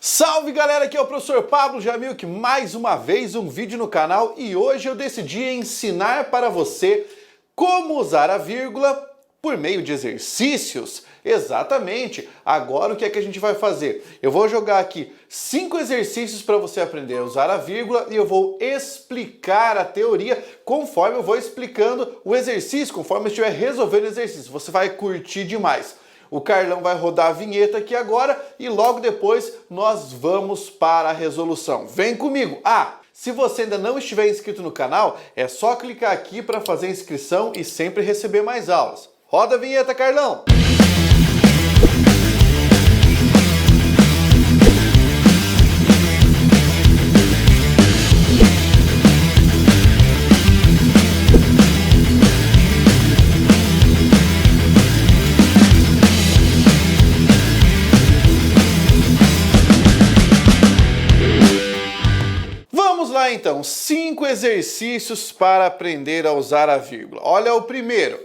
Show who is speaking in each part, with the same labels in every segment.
Speaker 1: Salve galera, aqui é o professor Pablo Jamil, mais uma vez um vídeo no canal e hoje eu decidi ensinar para você como usar a vírgula por meio de exercícios. Exatamente! Agora o que é que a gente vai fazer? Eu vou jogar aqui 5 exercícios para você aprender a usar a vírgula e eu vou explicar a teoria conforme eu vou explicando o exercício, conforme eu estiver resolvendo o exercício. Você vai curtir demais. O Carlão vai rodar a vinheta aqui agora e logo depois nós vamos para a resolução. Vem comigo! Se você ainda não estiver inscrito no canal, é só clicar aqui para fazer a inscrição e sempre receber mais aulas. Roda a vinheta, Carlão! Então, 5 exercícios para aprender a usar a vírgula. Olha o primeiro.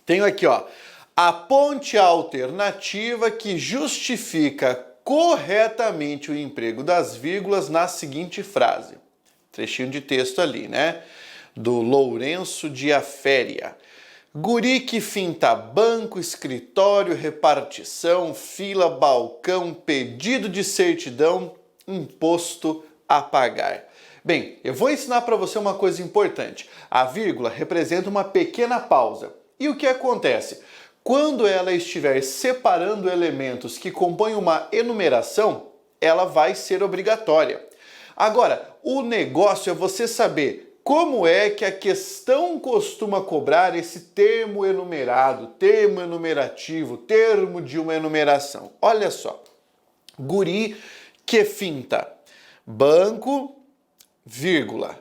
Speaker 1: Tenho aqui, ó, aponte a alternativa que justifica corretamente o emprego das vírgulas na seguinte frase. Trechinho de texto ali, né? Do Lourenço de Aféria. Guri que finta banco, escritório, repartição, fila, balcão, pedido de certidão, imposto a pagar. Bem, eu vou ensinar para você uma coisa importante. A vírgula representa uma pequena pausa. E o que acontece? Quando ela estiver separando elementos que compõem uma enumeração, ela vai ser obrigatória. Agora, o negócio é você saber como é que a questão costuma cobrar esse termo enumerado, termo enumerativo, termo de uma enumeração. Olha só. Guri que finta banco, vírgula,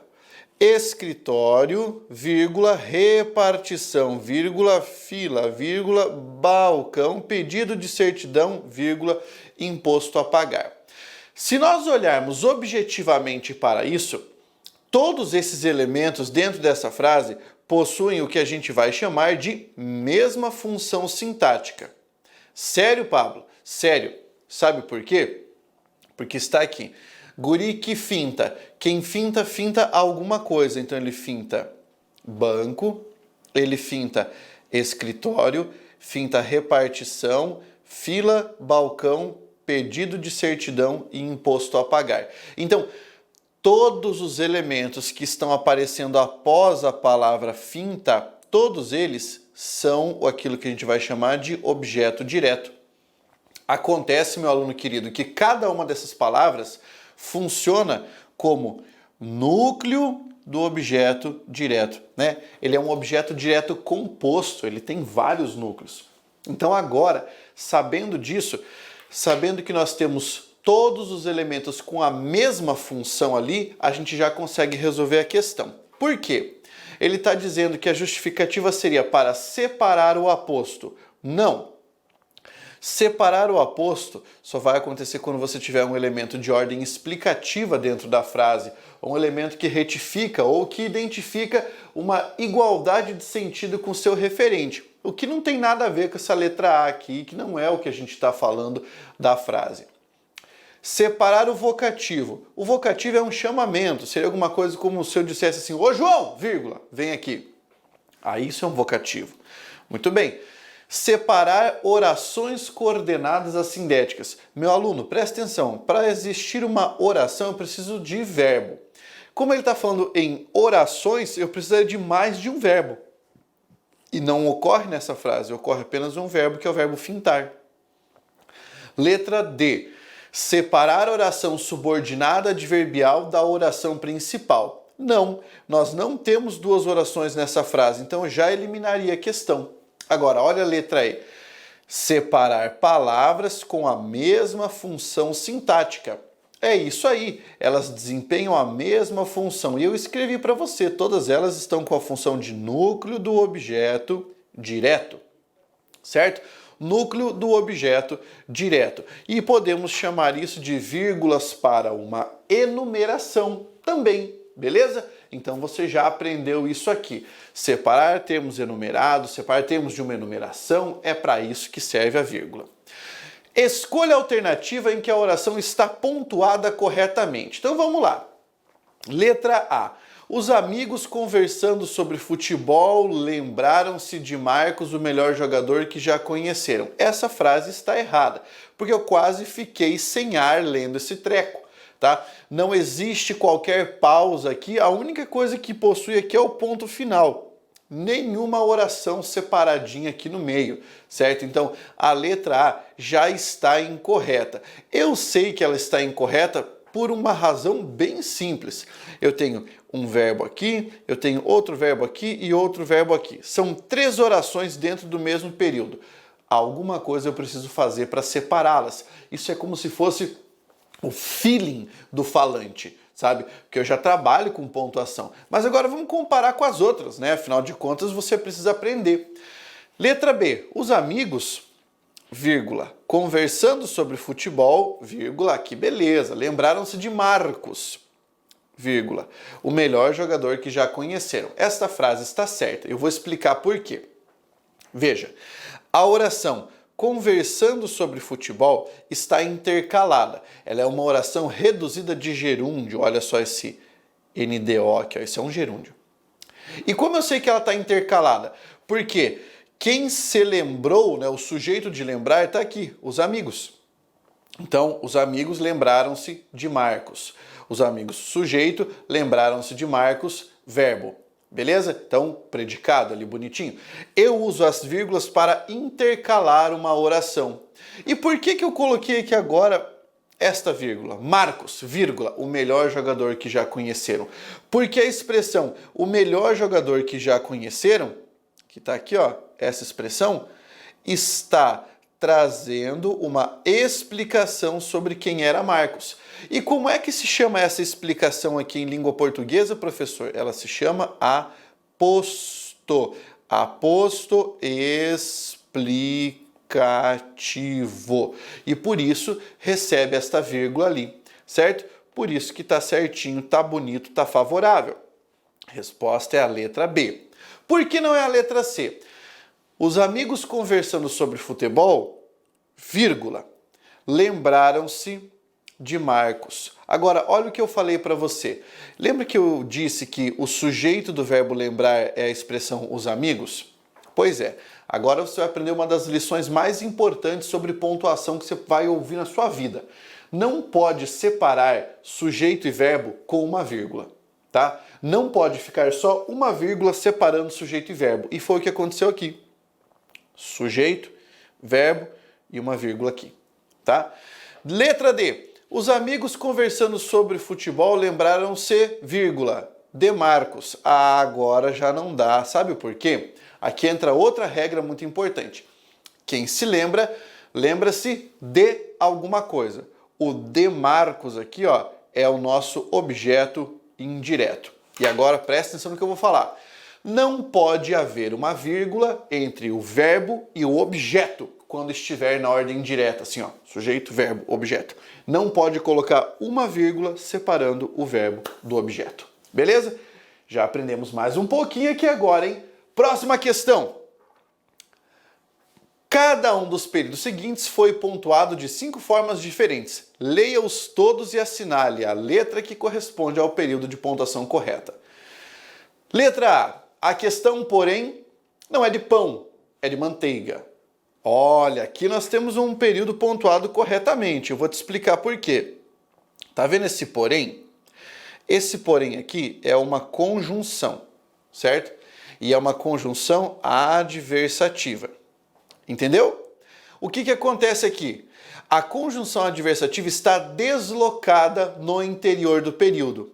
Speaker 1: escritório, vírgula, repartição, vírgula, fila, vírgula, balcão, pedido de certidão, vírgula, imposto a pagar. Se nós olharmos objetivamente para isso, todos esses elementos dentro dessa frase possuem o que a gente vai chamar de mesma função sintática. Sério, Pablo? Sério. Sabe por quê? Porque está aqui. Guri que finta. Quem finta, finta alguma coisa. Então ele finta banco, ele finta escritório, finta repartição, fila, balcão, pedido de certidão e imposto a pagar. Então, todos os elementos que estão aparecendo após a palavra finta, todos eles são aquilo que a gente vai chamar de objeto direto. Acontece, meu aluno querido, que cada uma dessas palavras funciona como núcleo do objeto direto, né? Ele é um objeto direto composto, ele tem vários núcleos. Então agora, sabendo disso, sabendo que nós temos todos os elementos com a mesma função ali, a gente já consegue resolver a questão. Por quê? Ele está dizendo que a justificativa seria para separar o aposto. Não. Separar o aposto só vai acontecer quando você tiver um elemento de ordem explicativa dentro da frase, um elemento que retifica ou que identifica uma igualdade de sentido com o seu referente, o que não tem nada a ver com essa letra A aqui, que não é o que a gente está falando da frase. Separar o vocativo. O vocativo é um chamamento, seria alguma coisa como se eu dissesse assim, ô João, vírgula, vem aqui. Aí isso é um vocativo. Muito bem. Separar orações coordenadas assindéticas. Meu aluno, presta atenção, para existir uma oração eu preciso de verbo. Como ele está falando em orações, eu precisaria de mais de um verbo. E não ocorre nessa frase, ocorre apenas um verbo, que é o verbo fintar. Letra D. Separar a oração subordinada adverbial da oração principal. Não, nós não temos duas orações nessa frase, então eu já eliminaria a questão. Agora, olha a letra E. Separar palavras com a mesma função sintática. É isso aí, elas desempenham a mesma função. E eu escrevi para você, todas elas estão com a função de núcleo do objeto direto, certo? Núcleo do objeto direto. E podemos chamar isso de vírgulas para uma enumeração também, beleza? Então você já aprendeu isso aqui. Separar termos enumerados, separar termos de uma enumeração, é para isso que serve a vírgula. Escolha a alternativa em que a oração está pontuada corretamente. Então vamos lá. Letra A. Os amigos conversando sobre futebol lembraram-se de Marcos, o melhor jogador que já conheceram. Essa frase está errada, porque eu quase fiquei sem ar lendo esse treco, tá? Não existe qualquer pausa aqui, a única coisa que possui aqui é o ponto final. Nenhuma oração separadinha aqui no meio, certo? Então, a letra A já está incorreta. Eu sei que ela está incorreta por uma razão bem simples. Eu tenho um verbo aqui, eu tenho outro verbo aqui e outro verbo aqui. São 3 orações dentro do mesmo período. Alguma coisa eu preciso fazer para separá-las. Isso é como se fosse o feeling do falante, sabe? Porque eu já trabalho com pontuação. Mas agora vamos comparar com as outras, né? Afinal de contas, você precisa aprender. Letra B. Os amigos, vírgula, conversando sobre futebol, vírgula, que beleza, lembraram-se de Marcos, vírgula, o melhor jogador que já conheceram. Esta frase está certa, eu vou explicar por quê. Veja, a oração conversando sobre futebol está intercalada. Ela é uma oração reduzida de gerúndio, olha só esse NDO aqui, ó, esse é um gerúndio. E como eu sei que ela está intercalada? Porque quem se lembrou, né, o sujeito de lembrar está aqui, os amigos. Então, os amigos lembraram-se de Marcos. Os amigos, sujeito, lembraram-se de Marcos, verbo. Beleza? Então, predicado ali bonitinho. Eu uso as vírgulas para intercalar uma oração. E por que eu coloquei aqui agora esta vírgula? Marcos, vírgula, o melhor jogador que já conheceram. Porque a expressão o melhor jogador que já conheceram, que está aqui, ó, essa expressão, está trazendo uma explicação sobre quem era Marcos. E como é que se chama essa explicação aqui em língua portuguesa, professor? Ela se chama aposto. Aposto explicativo. E por isso recebe esta vírgula ali, certo? Por isso que tá certinho, tá bonito, tá favorável. Resposta é a letra B. Por que não é a letra C? Os amigos conversando sobre futebol, vírgula, lembraram-se de Marcos. Agora, olha o que eu falei para você. Lembra que eu disse que o sujeito do verbo lembrar é a expressão os amigos? Pois é, agora você vai aprender uma das lições mais importantes sobre pontuação que você vai ouvir na sua vida. Não pode separar sujeito e verbo com uma vírgula, tá? Não pode ficar só uma vírgula separando sujeito e verbo. E foi o que aconteceu aqui. Sujeito, verbo e uma vírgula aqui, tá? Letra D. Os amigos conversando sobre futebol lembraram-se, vírgula, de Marcos. Ah, agora já não dá. Sabe por quê? Aqui entra outra regra muito importante. Quem se lembra, lembra-se de alguma coisa. O de Marcos aqui, ó, é o nosso objeto indireto. E agora presta atenção no que eu vou falar. Não pode haver uma vírgula entre o verbo e o objeto quando estiver na ordem direta, assim, ó, sujeito, verbo, objeto. Não pode colocar uma vírgula separando o verbo do objeto. Beleza? Já aprendemos mais um pouquinho aqui agora, hein? Próxima questão. Cada um dos períodos seguintes foi pontuado de 5 formas diferentes. Leia-os todos e assinale a letra que corresponde ao período de pontuação correta. Letra A. A questão, porém, não é de pão, é de manteiga. Olha, aqui nós temos um período pontuado corretamente. Eu vou te explicar por quê. Tá vendo esse porém? Esse porém aqui é uma conjunção, certo? E é uma conjunção adversativa. Entendeu? O que acontece aqui? A conjunção adversativa está deslocada no interior do período.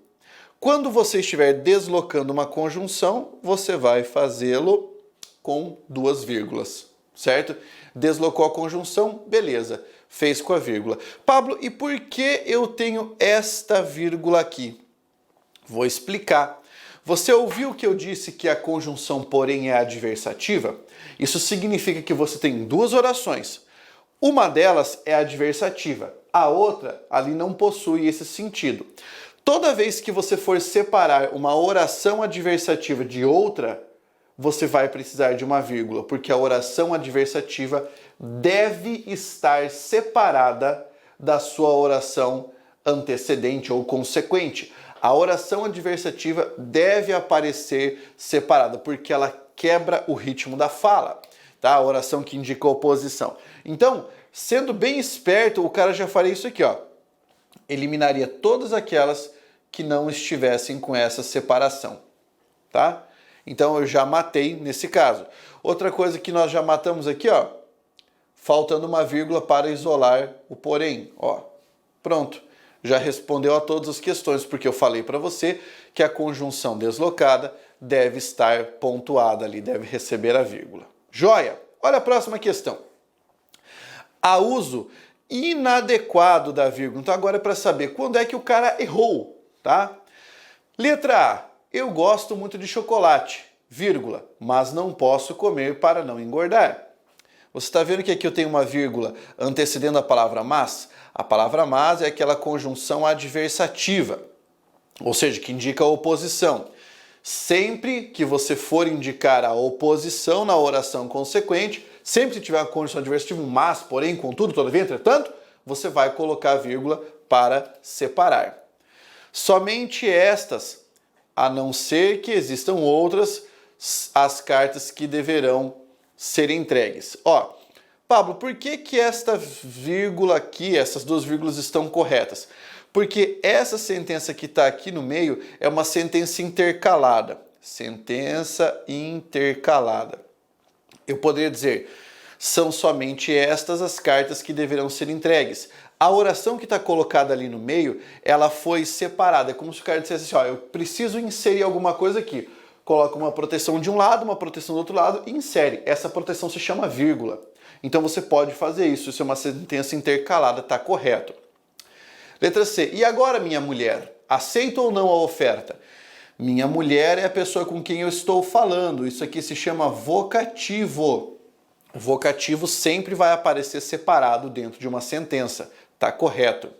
Speaker 1: Quando você estiver deslocando uma conjunção, você vai fazê-lo com 2 vírgulas, certo? Deslocou a conjunção, beleza, fez com a vírgula. Pablo, e por que eu tenho esta vírgula aqui? Vou explicar. Você ouviu que eu disse que a conjunção porém é adversativa? Isso significa que você tem 2 orações. Uma delas é adversativa, a outra ali não possui esse sentido. Toda vez que você for separar uma oração adversativa de outra, você vai precisar de uma vírgula, porque a oração adversativa deve estar separada da sua oração antecedente ou consequente. A oração adversativa deve aparecer separada, porque ela quebra o ritmo da fala, tá? A oração que indica oposição. Então, sendo bem esperto, o cara já faria isso aqui, ó. Eliminaria todas aquelas que não estivessem com essa separação, tá? Então eu já matei nesse caso. Outra coisa que nós já matamos aqui, ó, faltando uma vírgula para isolar o porém, ó. Pronto. Já respondeu a todas as questões, porque eu falei para você que a conjunção deslocada deve estar pontuada ali, deve receber a vírgula. Joia! Olha a próxima questão. Há uso inadequado da vírgula. Então agora é para saber quando é que o cara errou, tá? Letra A. Eu gosto muito de chocolate, vírgula, mas não posso comer para não engordar. Você está vendo que aqui eu tenho uma vírgula antecedendo a palavra mas? A palavra mas é aquela conjunção adversativa, ou seja, que indica a oposição. Sempre que você for indicar a oposição na oração consequente, sempre que tiver a conjunção adversativa, mas, porém, contudo, todavia, entretanto, você vai colocar a vírgula para separar. Somente estas, a não ser que existam outras, as cartas que deverão ser entregues. Ó, Pablo, por que esta vírgula aqui, essas duas vírgulas estão corretas? Porque essa sentença que está aqui no meio é uma sentença intercalada. Sentença intercalada. Eu poderia dizer, são somente estas as cartas que deverão ser entregues. A oração que está colocada ali no meio, ela foi separada. É como se o cara dissesse assim, ó, eu preciso inserir alguma coisa aqui. Coloca uma proteção de um lado, uma proteção do outro lado e insere. Essa proteção se chama vírgula. Então você pode fazer isso. Isso é uma sentença intercalada, está correto. Letra C. E agora, minha mulher? Aceito ou não a oferta? Minha mulher é a pessoa com quem eu estou falando. Isso aqui se chama vocativo. O vocativo sempre vai aparecer separado dentro de uma sentença. Está correto.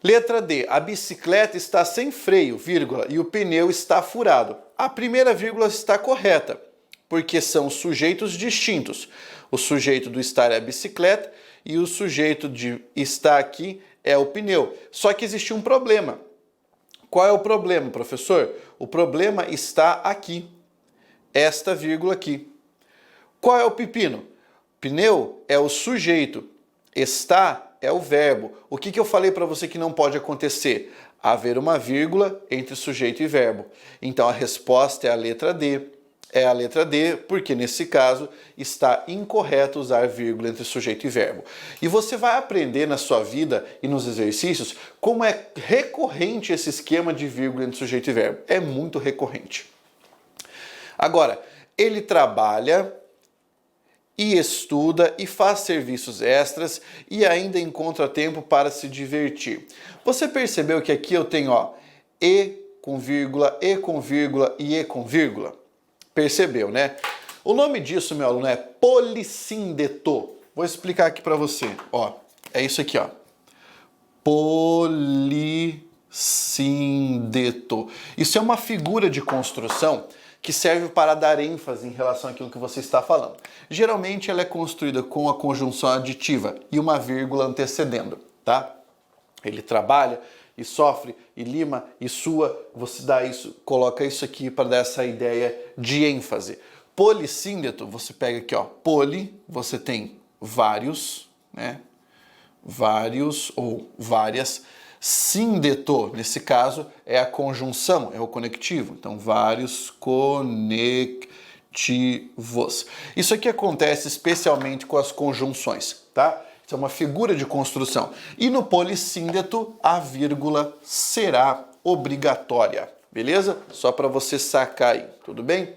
Speaker 1: Letra D. A bicicleta está sem freio, vírgula, e o pneu está furado. A primeira vírgula está correta, porque são sujeitos distintos. O sujeito do estar é a bicicleta e o sujeito de estar aqui é o pneu. Só que existe um problema. Qual é o problema, professor? O problema está aqui. Esta vírgula aqui. Qual é o pepino? Pneu é o sujeito. Está é o verbo. O que eu falei para você que não pode acontecer? Haver uma vírgula entre sujeito e verbo. Então a resposta é a letra D. É a letra D, porque nesse caso está incorreto usar vírgula entre sujeito e verbo. E você vai aprender na sua vida e nos exercícios como é recorrente esse esquema de vírgula entre sujeito e verbo. É muito recorrente. Agora, ele trabalha e estuda e faz serviços extras e ainda encontra tempo para se divertir. Você percebeu que aqui eu tenho, ó, e com vírgula, e com vírgula e e com vírgula? Percebeu, né? O nome disso, meu aluno, é polissíndeto. Vou explicar aqui para você. Ó, é isso aqui, ó. Polissíndeto. Isso é uma figura de construção que serve para dar ênfase em relação àquilo que você está falando. Geralmente ela é construída com a conjunção aditiva e uma vírgula antecedendo, tá? Ele trabalha e sofre, e lima, e sua, você dá isso, coloca isso aqui para dar essa ideia de ênfase. Polissíndeto, você pega aqui, ó, poli, você tem vários, né? Vários ou várias. Síndeto, nesse caso, é a conjunção, é o conectivo. Então, vários conectivos. Isso aqui acontece especialmente com as conjunções, tá? Isso é uma figura de construção. E no polissíndeto, a vírgula será obrigatória. Beleza? Só para você sacar aí, tudo bem?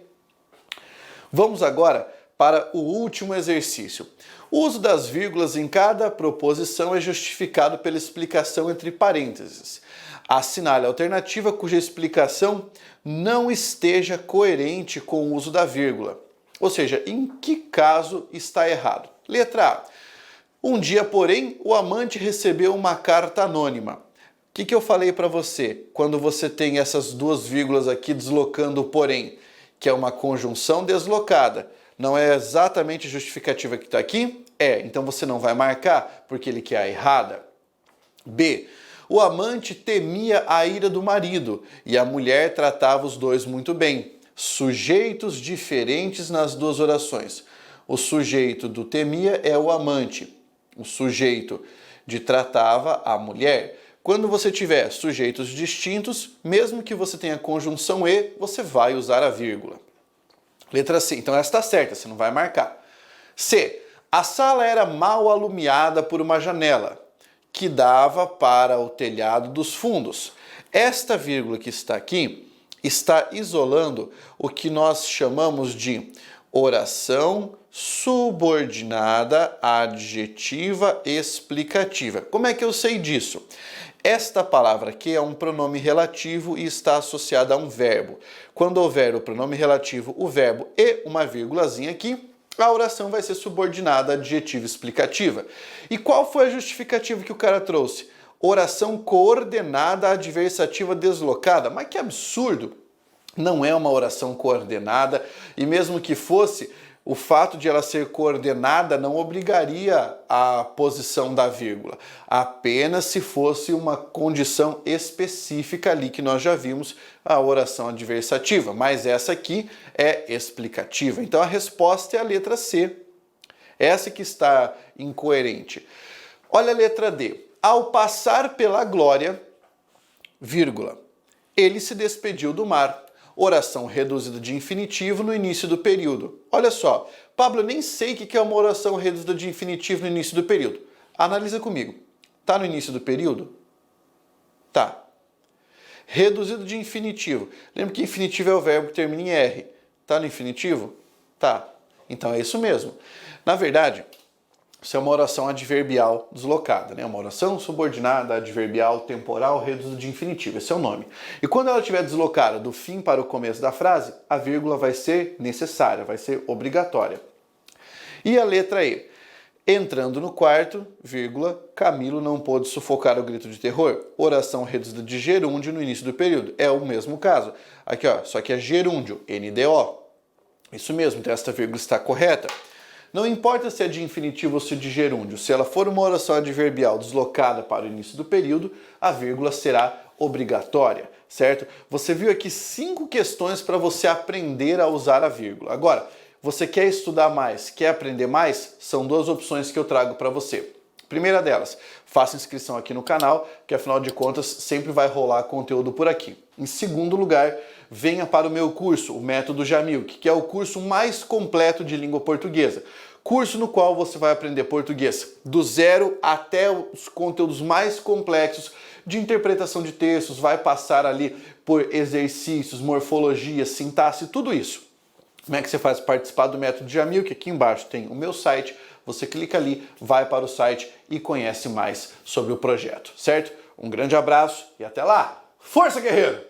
Speaker 1: Vamos agora para o último exercício. O uso das vírgulas em cada proposição é justificado pela explicação entre parênteses. Assinale a alternativa cuja explicação não esteja coerente com o uso da vírgula. Ou seja, em que caso está errado? Letra A. Um dia, porém, o amante recebeu uma carta anônima. O que eu falei para você quando você tem essas duas vírgulas aqui deslocando o porém? que é uma conjunção deslocada, não é exatamente a justificativa que está aqui? É, então você não vai marcar porque ele quer a errada. B. O amante temia a ira do marido e a mulher tratava os dois muito bem. Sujeitos diferentes nas duas orações. O sujeito do temia é o amante. O sujeito de tratava a mulher. Quando você tiver sujeitos distintos, mesmo que você tenha conjunção e, você vai usar a vírgula. Letra C. Então essa está certa, você não vai marcar. C. A sala era mal alumiada por uma janela que dava para o telhado dos fundos. Esta vírgula que está aqui está isolando o que nós chamamos de oração subordinada adjetiva explicativa. Como é que eu sei disso? Esta palavra aqui é um pronome relativo e está associada a um verbo. Quando houver o pronome relativo, o verbo e uma vírgulazinha aqui, a oração vai ser subordinada adjetiva explicativa. E qual foi a justificativa que o cara trouxe? Oração coordenada adversativa deslocada. Mas que absurdo! Não é uma oração coordenada, e mesmo que fosse, o fato de ela ser coordenada não obrigaria a posição da vírgula, apenas se fosse uma condição específica ali que nós já vimos, a oração adversativa, mas essa aqui é explicativa. Então a resposta é a letra C, essa que está incoerente. Olha a letra D. Ao passar pela glória, vírgula, ele se despediu do mar. Oração reduzida de infinitivo no início do período. Olha só, Pablo, eu nem sei o que é uma oração reduzida de infinitivo no início do período. Analisa comigo. Tá no início do período? Tá. Reduzido de infinitivo. Lembra que infinitivo é o verbo que termina em R. Tá no infinitivo? Tá. Então é isso mesmo. Na verdade, isso é uma oração adverbial deslocada, né? Uma oração subordinada, adverbial, temporal, reduzida de infinitivo. Esse é o nome. E quando ela estiver deslocada do fim para o começo da frase, a vírgula vai ser necessária, vai ser obrigatória. E a letra E. Entrando no quarto, vírgula, Camilo não pôde sufocar o grito de terror. Oração reduzida de gerúndio no início do período. É o mesmo caso. Aqui, ó, só que é gerúndio, NDO. Isso mesmo, então esta vírgula está correta. Não importa se é de infinitivo ou se é de gerúndio, se ela for uma oração adverbial deslocada para o início do período, a vírgula será obrigatória, certo? Você viu aqui 5 questões para você aprender a usar a vírgula. Agora, você quer estudar mais, quer aprender mais? São 2 opções que eu trago para você. Primeira delas, faça inscrição aqui no canal, que afinal de contas sempre vai rolar conteúdo por aqui. Em segundo lugar, venha para o meu curso, o Método Jamil, que é o curso mais completo de língua portuguesa. Curso no qual você vai aprender português do zero até os conteúdos mais complexos de interpretação de textos, vai passar ali por exercícios, morfologia, sintaxe, tudo isso. Como é que você faz para participar do Método Jamil? Que aqui embaixo tem o meu site, você clica ali, vai para o site e conhece mais sobre o projeto, certo? Um grande abraço e até lá! Força, guerreiro!